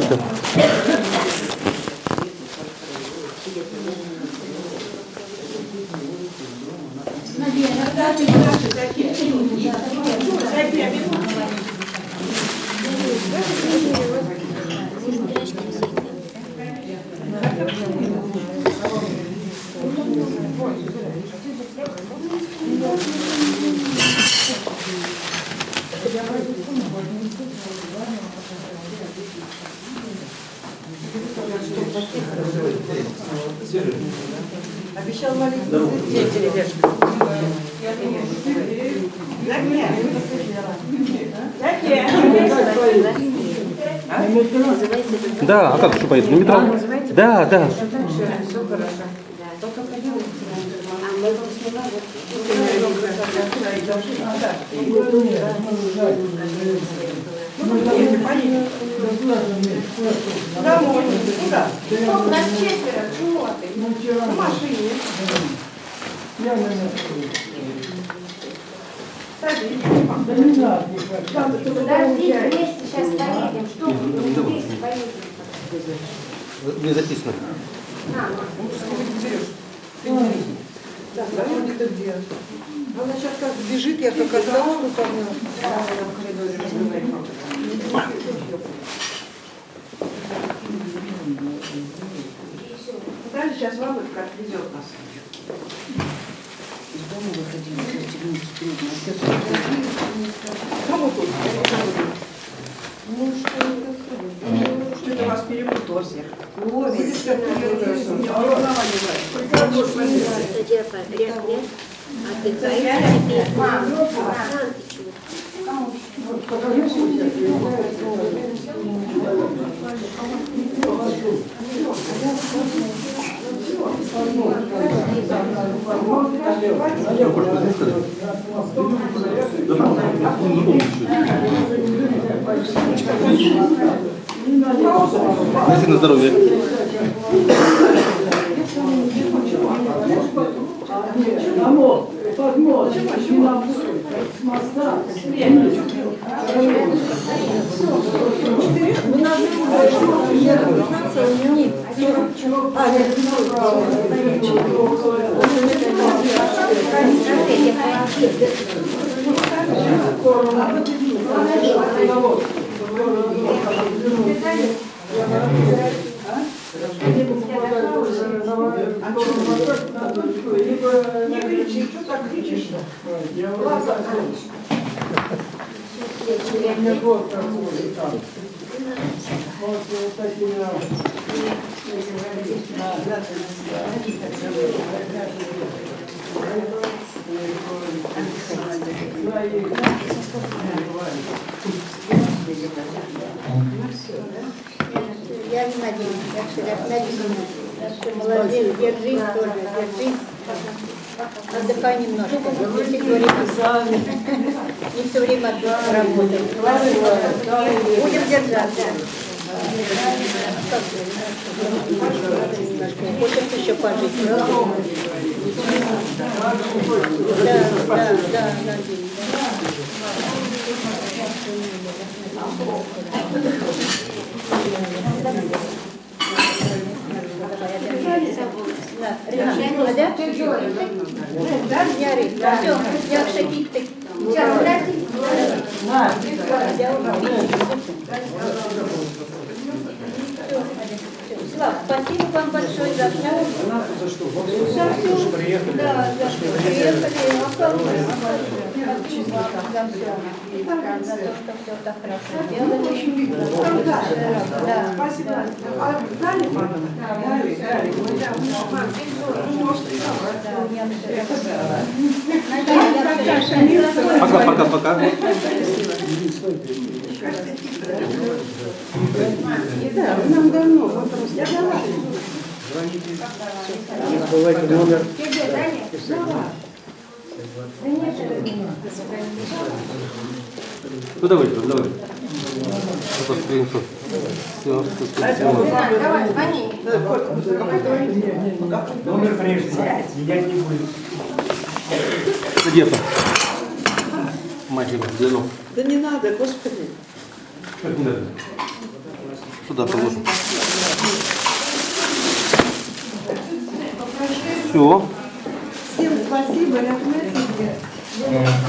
Надюшка. Обещал маленький деревяшку. Да, а как что поедет? На метро? Да, да. Домой. Куда? Нас 4. Чего ты? На машине. Подождите, вместе сейчас поедем. Что вы вместе поедем? Не записано. Она сейчас как бежит, я как осталась тут одна. В коридоре разговаривала. Дальше сейчас бабушка отвезет нас. Из дома выходила, кому тут? Ну что это вас перепутало всех? Видишь, как Если на здоровье. Не кричи, что так кричишь-то? Глаза кричишь. Я не надеюсь, я всегда надеюсь. Молодец, держись тоже, держись. Отдыхай немножко. Не все время работай. Будем держаться. Хочешь еще пожить? Да, надеюсь. Слав, спасибо вам большое за все. Да, за что приехали. Спасибо за все. За то, что все так хорошо делали. Да, Спасибо. А Дали, мама? Дали. Пока. Да, нам давно вопрос. Я дала. Забывайте номер. Ну давай. давай, звони. Номер прежде, я не буду. Где-то. Мальчик, звонок. Да не надо, господи. Как не надо? Сюда положим. Все. Всем спасибо, Рахмет.